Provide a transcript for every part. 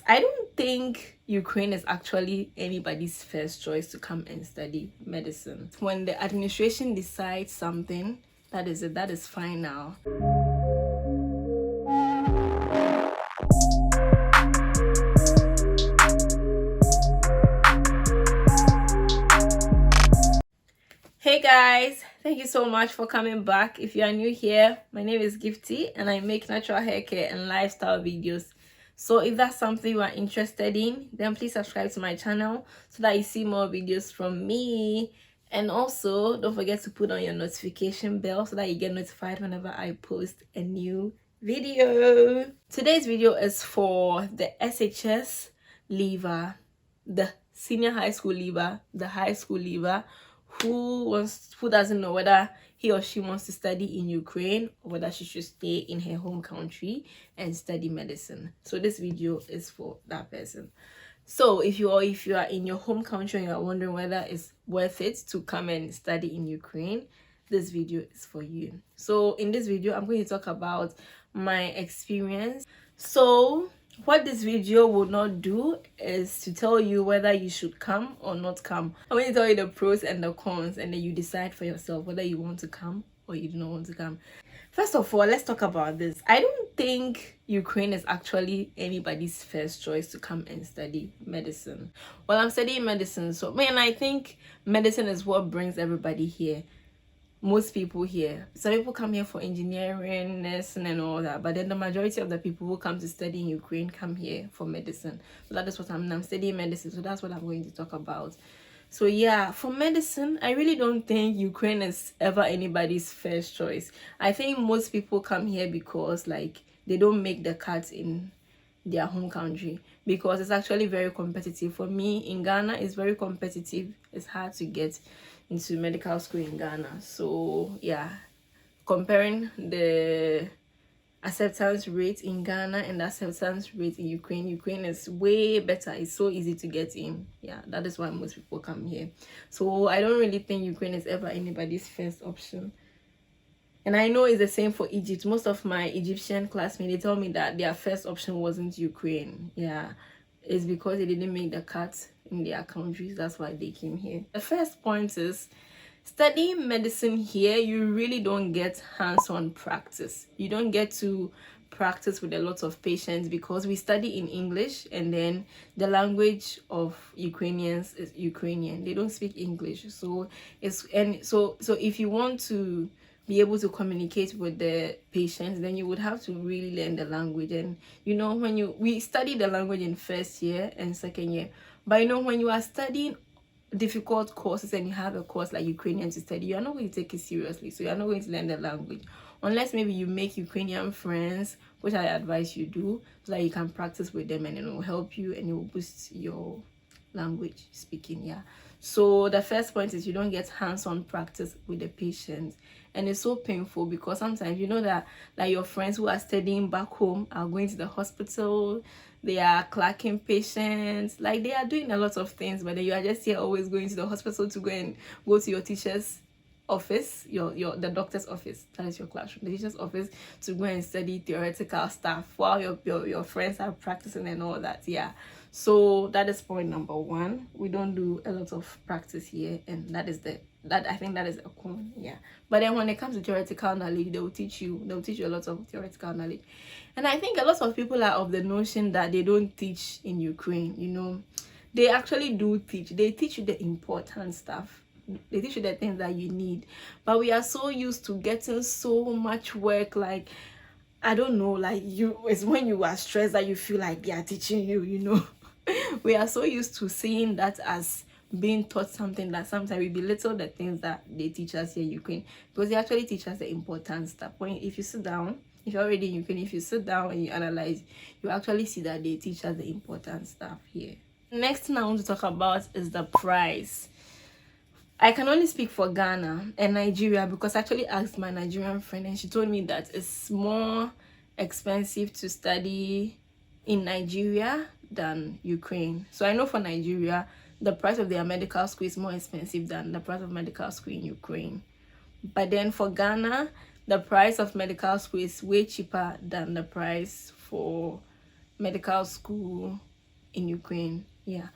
I don't think Ukraine is actually anybody's first choice to come and study medicine. When the administration decides something, that is it, that is fine now. Hey guys, thank you so much for coming back. If you are new here, my name is Gifty and I make natural hair care and lifestyle videos. So if that's something you are interested in, then please subscribe to my channel so that you see more videos from me. And also don't forget to put on your notification bell so that you get notified whenever I post a new video. Today's video is for the SHS leaver, the senior high school leaver, the high school leaver who doesn't know whether he or she wants to study in Ukraine or whether she should stay in her home country and study medicine. So this video is for that person. So if you are in your home country and you are wondering whether it's worth it to come and study in Ukraine, this video is for you. So in this video, I'm going to talk about my experience. So what this video will not do is to tell you whether you should come or not come. I'm going to tell you the pros and the cons, and then you decide for yourself whether you want to come or you do not want to come. First of all, let's talk about this. I don't think Ukraine is actually anybody's first choice to come and study medicine. Well, I'm studying medicine, so man, I think medicine is what brings everybody here. Most people here. Some people come here for engineering, nursing and all that, but then the majority of the people who come to study in Ukraine come here for medicine. So that is what I'm studying medicine, so that's what I'm going to talk about. So yeah, for medicine, I really don't think Ukraine is ever anybody's first choice. I think most people come here because like they don't make the cut in their home country, because it's actually very competitive. For me in Ghana, it's very competitive. It's hard to get into medical school in Ghana. So yeah, comparing the acceptance rate in Ghana and the acceptance rate in Ukraine is way better. It's so easy to get in. Yeah, that is why most people come here. So I don't really think Ukraine is ever anybody's first option. And I know it's the same for Egypt. Most of my Egyptian classmates, they tell me that their first option wasn't Ukraine. Yeah, it's because they didn't make the cut in their countries. That's why they came here. The first point is studying medicine here, you really don't get hands-on practice. You don't get to practice with a lot of patients because we study in English, and then the language of Ukrainians is Ukrainian. They don't speak English. So if you want to be able to communicate with the patients, then you would have to really learn the language. And you know, we study the language in first year and second year, but you know, when you are studying difficult courses and you have a course like Ukrainian to study, you are not going to take it seriously. So you are not going to learn the language unless maybe you make Ukrainian friends, which I advise you do, so that you can practice with them and it will help you and it will boost your language speaking. Yeah. So the first point is you don't get hands-on practice with the patients, and it's so painful because sometimes you know that like your friends who are studying back home are going to the hospital, they are clerking patients, like they are doing a lot of things, but then you are just here always going to the hospital to go to your teacher's office, the doctor's office, that is your classroom, the teacher's office, to go and study theoretical stuff while your friends are practicing and all that. Yeah, so that is point number one. We don't do a lot of practice here, and I think that is a con. Yeah, but then when it comes to theoretical knowledge, they will teach you a lot of theoretical knowledge. And I think a lot of people are of the notion that they don't teach in Ukraine. You know, they actually do teach. They teach you the important stuff. They teach you the things that you need, but we are so used to getting so much work. Like, I don't know, like it's when you are stressed that you feel like they are teaching you, you know. We are so used to seeing that as being taught something that sometimes we belittle the things that they teach us here in Ukraine, because they actually teach us the important stuff. If you sit down, if you're already in Ukraine, if you sit down and you analyze, you actually see that they teach us the important stuff here. Next thing I want to talk about is the price. I can only speak for Ghana and Nigeria because I actually asked my Nigerian friend and she told me that it's more expensive to study in Nigeria than Ukraine. So I know for Nigeria, the price of their medical school is more expensive than the price of medical school in Ukraine. But then for Ghana, the price of medical school is way cheaper than the price for medical school in Ukraine. Yeah.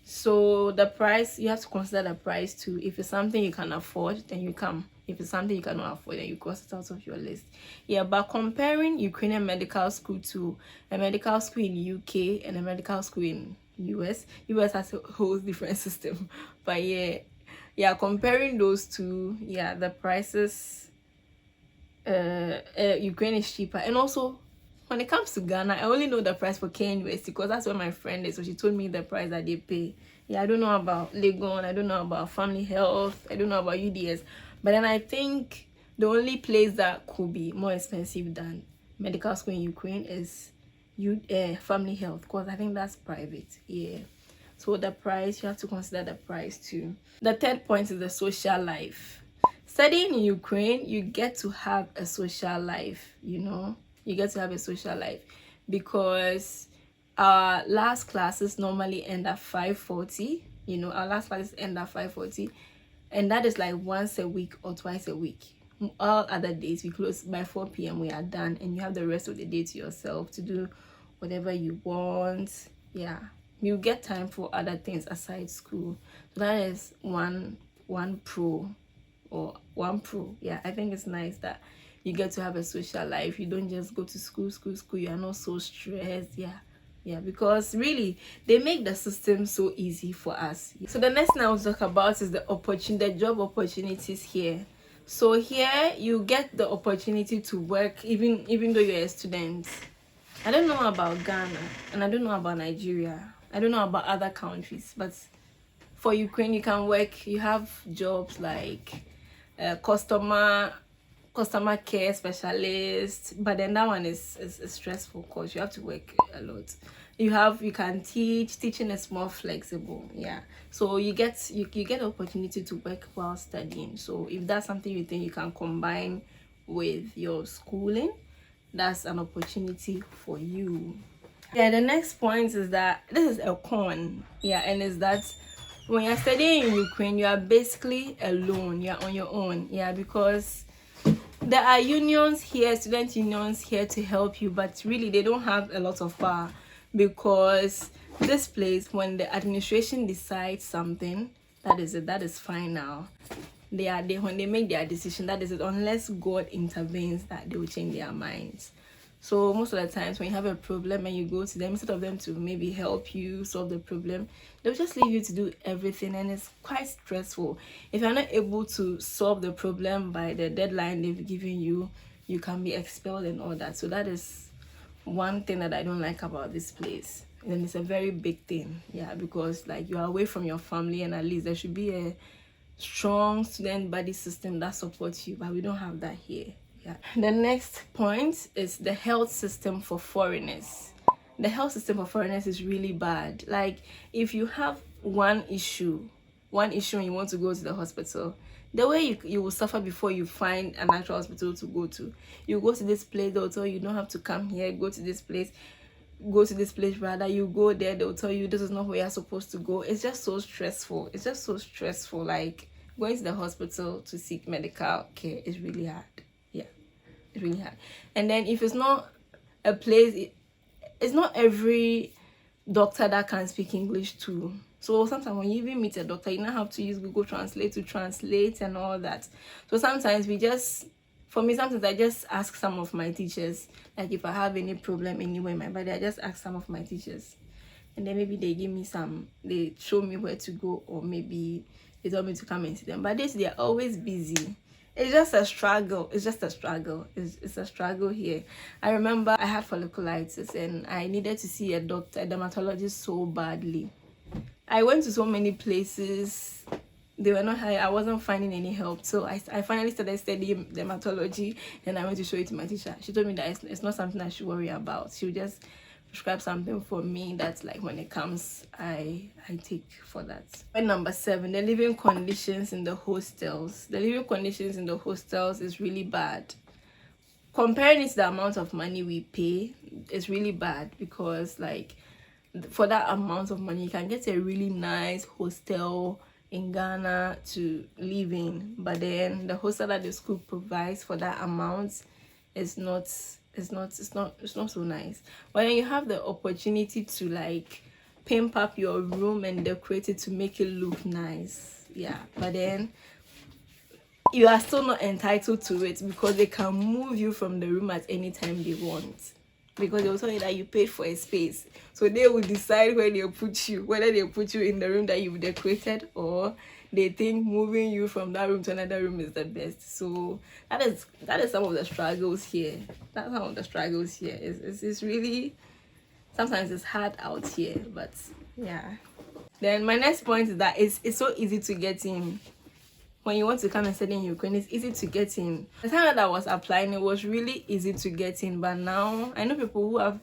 So the price, you have to consider the price too. If it's something you can afford, then you come. If it's something you cannot afford, then you cross it out of your list. Yeah, but comparing Ukrainian medical school to a medical school in UK and a medical school in US has a whole different system. But yeah, comparing those two, yeah, the prices, Ukraine is cheaper. And also, when it comes to Ghana, I only know the price for KNUST because that's where my friend is. So she told me the price that they pay. Yeah, I don't know about Legon. I don't know about Family Health. I don't know about UDS. But then I think the only place that could be more expensive than medical school in Ukraine is Family Health, because I think that's private. Yeah. So the price, you have to consider the price too. The third point is the social life. Studying in Ukraine, you get to have a social life, you get to have a social life, because our last classes normally end at 5:40. Our last classes end at 5:40, and that is like once a week or twice a week. All other days we close by 4 p.m. we are done, and you have the rest of the day to yourself to do whatever you want. Yeah, you get time for other things aside school. So that is one pro. Yeah, I think it's nice that you get to have a social life. You don't just go to school. You are not so stressed. Yeah, because really they make the system so easy for us. So the next thing I will talk about is the job opportunities here. So here you get the opportunity to work even though you're a student. I don't know about Ghana and I don't know about Nigeria. I don't know about other countries, but for Ukraine you can work. You have jobs like customer care specialist, but then that one is stressful because you have to work a lot. You can teaching is more flexible. Yeah, so you get opportunity to work while studying. So if that's something you think you can combine with your schooling, that's an opportunity for you. Yeah, the next point is that this is a con. Yeah, and is that when you're studying in Ukraine, you are basically alone. You're on your own. Yeah, because there are unions here, student unions here to help you, but really they don't have a lot of power, because this place, when the administration decides something, that is it. That is fine now. When they make their decision, that is it. Unless God intervenes, that they will change their minds. So most of the times when you have a problem and you go to them, instead of them to maybe help you solve the problem, they'll just leave you to do everything, and it's quite stressful. If you're not able to solve the problem by the deadline they've given you, you can be expelled and all that. So that is one thing that I don't like about this place. And it's a very big thing, yeah, because like you are away from your family, and at least there should be a strong student body system that supports you, but we don't have that here. Yeah. The next point is the health system for foreigners. The health system for foreigners is really bad. Like if you have one issue and you want to go to the hospital, the way you will suffer before you find an actual hospital to go to. You go to this place, they'll tell you don't have to come here, go to this place rather. You go there, they'll tell you this is not where you're supposed to go. It's just so stressful. Like going to the hospital to seek medical care is really hard. Yeah, it's really hard. And then if it's not a place, it's not every doctor that can speak English too. So sometimes when you even meet a doctor, you now have to use Google Translate to translate and all that. So sometimes sometimes I just ask some of my teachers, like if I have any problem anywhere in my body, I just ask some of my teachers, and then maybe they show me where to go, or maybe they tell me to come and see them. But they're always busy. It's just a struggle. It's a struggle here. I remember I had folliculitis and I needed to see a dermatologist so badly. I went to so many places. They were not high. I wasn't finding any help. So I finally started studying dermatology, and I went to show it to my teacher. She told me that it's not something I should worry about. She'll just prescribe something for me that's like when it comes, I take for that. And number 7, the living conditions in the hostels. The living conditions in the hostels is really bad. Comparing it to the amount of money we pay, it's really bad, because like for that amount of money you can get a really nice hostel in Ghana to live in, but then the hostel that the school provides for that amount is not so nice. But then you have the opportunity to like pimp up your room and decorate it to make it look nice. Yeah, but then you are still not entitled to it, because they can move you from the room at any time they want, because they will tell you that you paid for a space. So they will decide where they put you, whether they put you in the room that you've decorated, or they think moving you from that room to another room is the best. So that is some of the struggles here. That's some of the struggles here. It's really, sometimes it's hard out here, but yeah. Then my next point is that it's so easy to get in. When you want to come and study in Ukraine, it's easy to get in. The time that I was applying, it was really easy to get in, but now I know people who have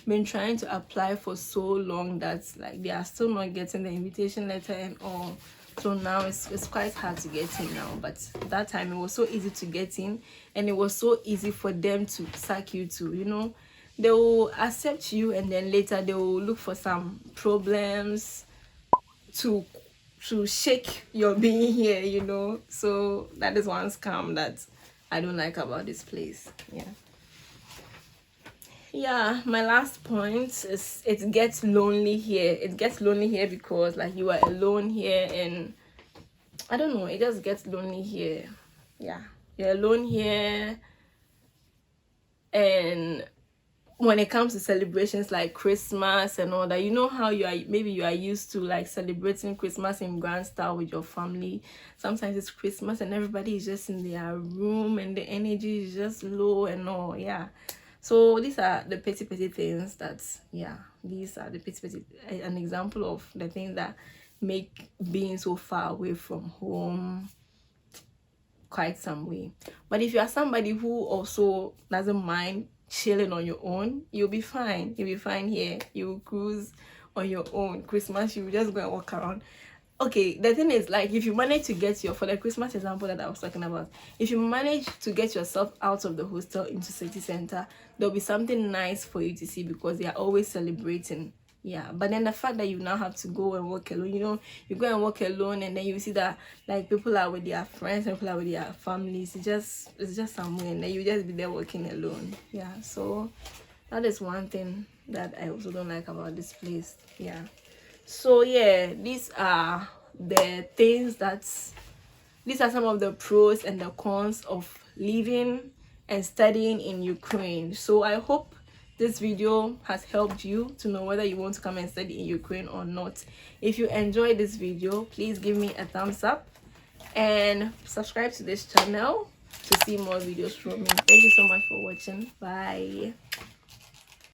been trying to apply for so long that like they are still not getting the invitation letter and all. So now it's quite hard to get in now. But that time it was so easy to get in, and it was so easy for them to sack you too. You know, they will accept you, and then later they will look for some problems to shake your being here, you know. So that is one scam that I don't like about this place. Yeah, my last point is it gets lonely here. It gets lonely here because like you are alone here, and I don't know, it just gets lonely here. Yeah, you're alone here, and when it comes to celebrations like Christmas and all that, you know how you are used to like celebrating Christmas in grand style with your family. Sometimes it's Christmas and everybody is just in their room and the energy is just low and all. Yeah, so these are the petty things that, yeah, these are the petty an example of the things that make being so far away from home quite some way. But if you are somebody who also doesn't mind chilling on your own, you'll be fine. You'll be fine here. You will cruise on your own. Christmas, you will just go and walk around. Okay, the thing is, like, if you manage to get for the Christmas example that I was talking about, if you manage to get yourself out of the hostel into city center, there'll be something nice for you to see, because they are always celebrating. Yeah, but then the fact that you now have to go and walk alone, you know, you go and walk alone, and then you see that like people are with their friends and people are with their families. It's just somewhere, and then you just be there walking alone. Yeah, so that is one thing that I also don't like about this place. Yeah, so yeah, these are the things these are some of the pros and the cons of living and studying in Ukraine. So I hope this video has helped you to know whether you want to come and study in Ukraine or not. If you enjoyed this video, please give me a thumbs up and subscribe to this channel to see more videos from me. Thank you so much for watching. Bye.